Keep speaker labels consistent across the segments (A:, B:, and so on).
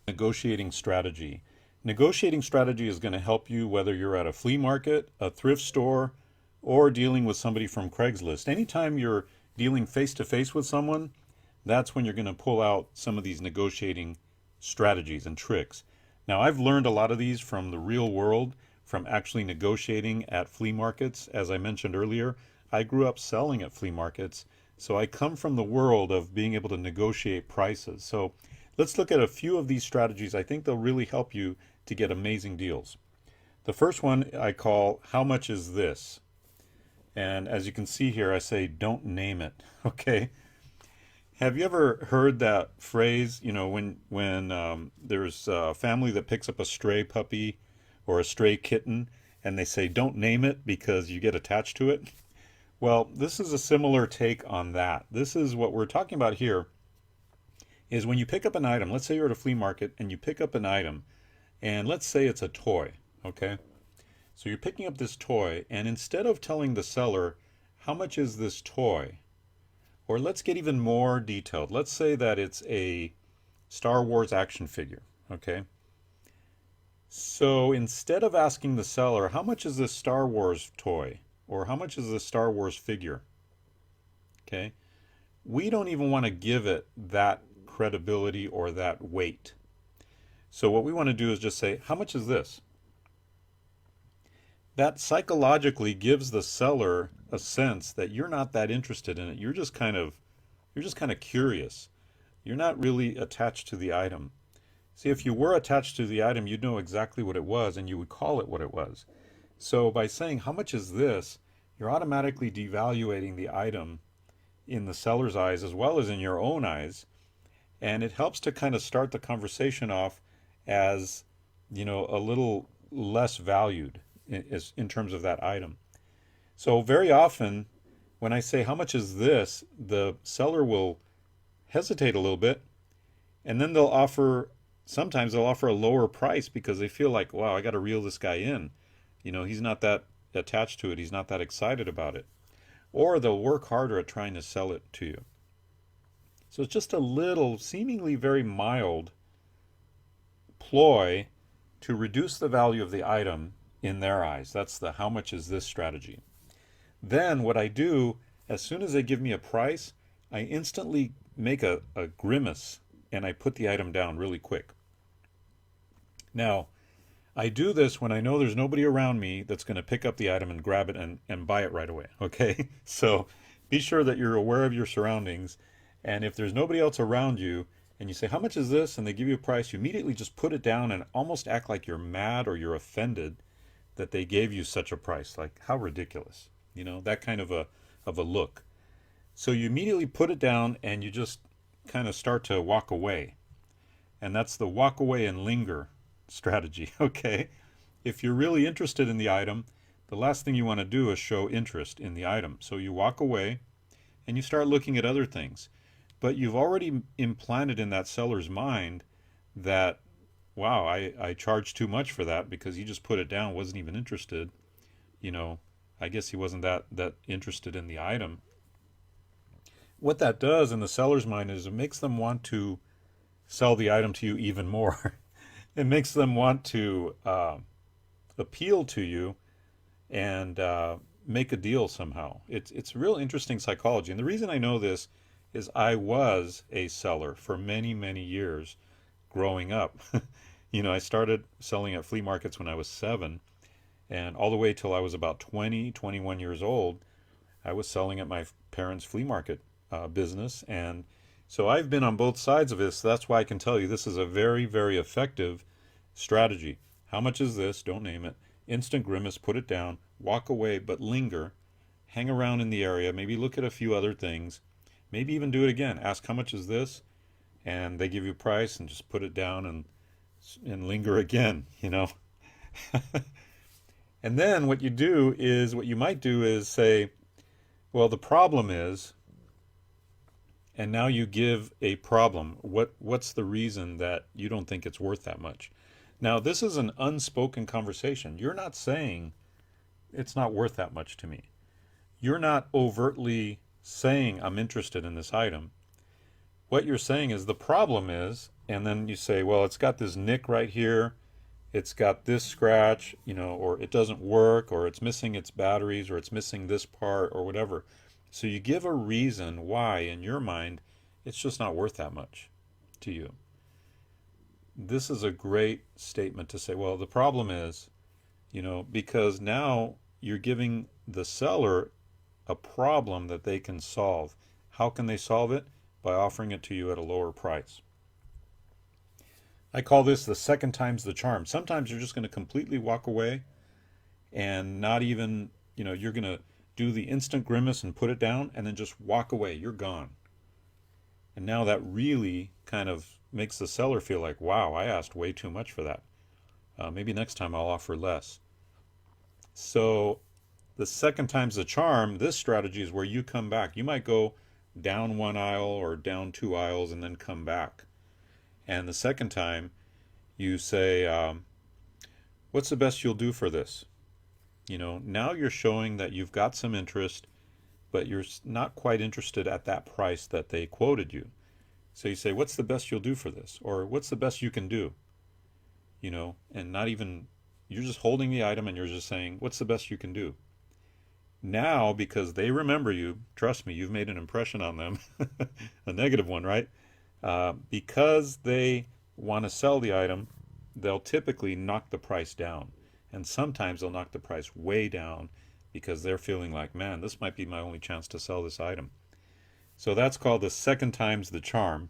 A: Negotiating strategy. Negotiating strategy is going to help you whether you're at a flea market, a thrift store, or dealing with somebody from Craigslist. Anytime you're dealing face to face with someone, that's when you're going to pull out some of these negotiating strategies and tricks. Now, I've learned a lot of these from the real world, from actually negotiating at flea markets. As I mentioned earlier, I grew up selling at flea markets, so I come from the world of being able to negotiate prices. So let's look at a few of these strategies. I think they'll really help you to get amazing deals. The first one I call, how much is this? And as you can see here, I say, don't name it. Okay. Have you ever heard that phrase, when there's a family that picks up a stray puppy or a stray kitten and they say, don't name it because you get attached to it? Well, this is a similar take on that. This is what we're talking about here is when you pick up an item. Let's say you're at a flea market and you pick up an item, and let's say it's a toy, okay? So you're picking up this toy, and instead of telling the seller, how much is this toy? Or let's get even more detailed. Let's say that it's a Star Wars action figure, okay? So instead of asking the seller, how much is this Star Wars toy? Or how much is this Star Wars figure? Okay? We don't even want to give it that credibility or that weight. So what we want to do is just say, how much is this? That psychologically gives the seller a sense that you're not that interested in it. You're just kind of curious. You're not really attached to the item. See, if you were attached to the item, you'd know exactly what it was and you would call it what it was. So by saying, how much is this? You're automatically devaluating the item in the seller's eyes as well as in your own eyes. And it helps to kind of start the conversation off as, a little less valued in terms of that item. So very often when I say, how much is this? The seller will hesitate a little bit, and then sometimes they'll offer a lower price because they feel like, wow, I got to reel this guy in. He's not that attached to it. He's not that excited about it. Or they'll work harder at trying to sell it to you. So it's just a little, seemingly very mild ploy to reduce the value of the item in their eyes. That's the how much is this strategy. Then what I do, as soon as they give me a price, I instantly make a grimace and I put the item down really quick. Now, I do this when I know there's nobody around me that's going to pick up the item and grab it and buy it right away, okay? So be sure that you're aware of your surroundings, and if there's nobody else around you and you say, how much is this? And they give you a price, you immediately just put it down and almost act like you're mad or you're offended that they gave you such a price. Like, how ridiculous, that kind of a look. So you immediately put it down and you just kind of start to walk away. And that's the walk away and linger strategy, okay? If you're really interested in the item, the last thing you want to do is show interest in the item. So you walk away and you start looking at other things. But you've already implanted in that seller's mind that, wow, I charged too much for that because he just put it down, wasn't even interested. I guess he wasn't that interested in the item. What that does in the seller's mind is it makes them want to sell the item to you even more. It makes them want to appeal to you and make a deal somehow. It's real interesting psychology. And the reason I know this is I was a seller for many, many years growing up. I started selling at flea markets when I was 7, and all the way till I was about 20, 21 years old, I was selling at my parents' flea market business. And so I've been on both sides of this. So that's why I can tell you this is a very, very effective strategy. How much is this? Don't name it. Instant grimace, put it down, walk away, but linger, hang around in the area, maybe look at a few other things, maybe even do it again. Ask, how much is this? And they give you a price and just put it down and linger again, And then what you might do is say, well, the problem is, and now you give a problem. What's the reason that you don't think it's worth that much? Now, this is an unspoken conversation. You're not saying it's not worth that much to me. You're not overtly saying I'm interested in this item. What you're saying is the problem is, and then you say, well, it's got this nick right here, it's got this scratch, or it doesn't work, or it's missing its batteries, or it's missing this part, or whatever. So you give a reason why, in your mind, it's just not worth that much to you. This is a great statement to say, well, the problem is, because now you're giving the seller a problem that they can solve. How can they solve it? By offering it to you at a lower price. I call this the second time's the charm. Sometimes you're just going to completely walk away and not even, you're going to do the instant grimace and put it down and then just walk away. You're gone. And now that really kind of makes the seller feel like, wow, I asked way too much for that. Maybe next time I'll offer less. So the second time's the charm. This strategy is where you come back. You might go down one aisle or down two aisles and then come back. And the second time you say, what's the best you'll do for this? Now you're showing that you've got some interest, but you're not quite interested at that price that they quoted you. So you say, what's the best you'll do for this? Or what's the best you can do? And not even, you're just holding the item and you're just saying, what's the best you can do? Now, because they remember you, trust me, you've made an impression on them, a negative one, right? Because they want to sell the item, they'll typically knock the price down. And sometimes they'll knock the price way down because they're feeling like, man, this might be my only chance to sell this item. So that's called the second time's the charm.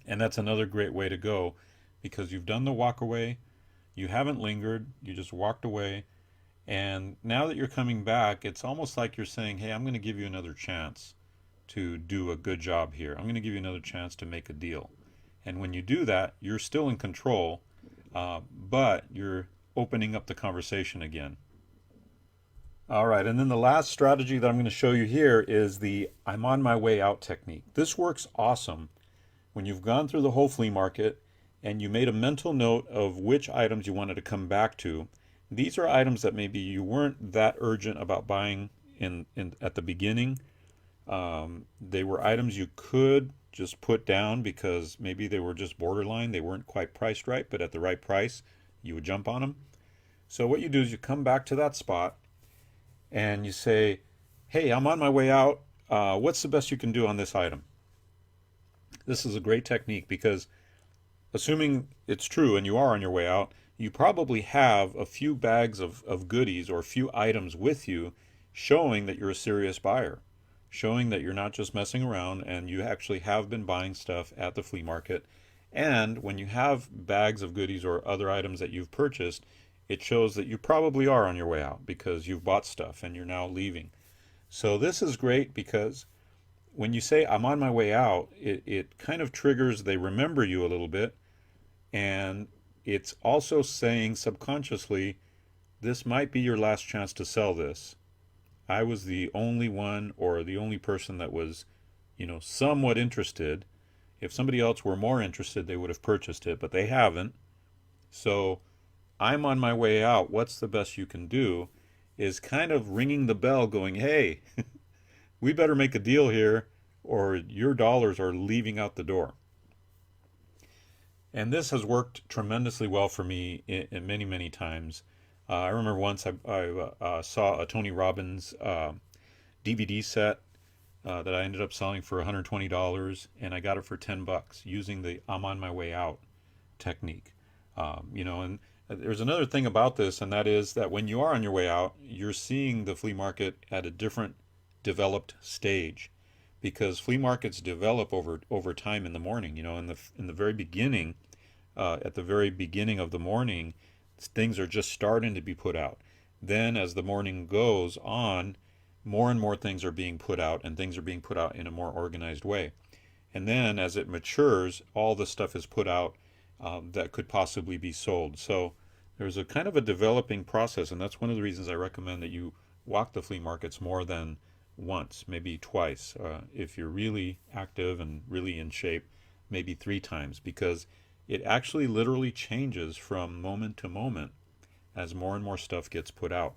A: And that's another great way to go because you've done the walk away, you haven't lingered, you just walked away. And now that you're coming back, it's almost like you're saying, hey, I'm going to give you another chance to do a good job here. I'm going to give you another chance to make a deal. And when you do that, you're still in control, but you're opening up the conversation again. All right, and then the last strategy that I'm going to show you here is the I'm on my way out technique. This works awesome when you've gone through the whole flea market and you made a mental note of which items you wanted to come back to. These are items that maybe you weren't that urgent about buying at the beginning. They were items you could just put down because maybe they were just borderline. They weren't quite priced right, but at the right price, you would jump on them. So what you do is you come back to that spot and you say, hey, I'm on my way out. What's the best you can do on this item? This is a great technique because assuming it's true and you are on your way out, you probably have a few bags of goodies or a few items with you showing that you're a serious buyer, showing that you're not just messing around and you actually have been buying stuff at the flea market. And when you have bags of goodies or other items that you've purchased, it shows that you probably are on your way out because you've bought stuff and you're now leaving. So this is great because when you say I'm on my way out, it kind of triggers, they remember you a little bit. And it's also saying subconsciously, this might be your last chance to sell this. I was the only one or the only person that was, somewhat interested. If somebody else were more interested, they would have purchased it, but they haven't. So I'm on my way out. What's the best you can do is kind of ringing the bell going, hey, we better make a deal here or your dollars are leaving out the door. And this has worked tremendously well for me in many, many times. I remember once I saw a Tony Robbins DVD set that I ended up selling for $120, and I got it for $10 using the I'm on my way out technique. And there's another thing about this, and that is that when you are on your way out, you're seeing the flea market at a different developed stage, because flea markets develop over time in the morning. In the very beginning, at the very beginning of the morning, things are just starting to be put out. Then as the morning goes on, more and more things are being put out, and things are being put out in a more organized way. And then as it matures, all the stuff is put out that could possibly be sold. So there's a kind of a developing process, and that's one of the reasons I recommend that you walk the flea markets more than once, maybe twice. If you're really active and really in shape, maybe 3 times, because it actually literally changes from moment to moment as more and more stuff gets put out.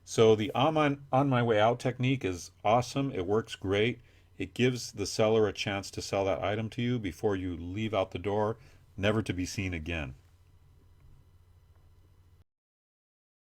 A: So the on my way out technique is awesome. It works great. It gives the seller a chance to sell that item to you before you leave out the door, never to be seen again.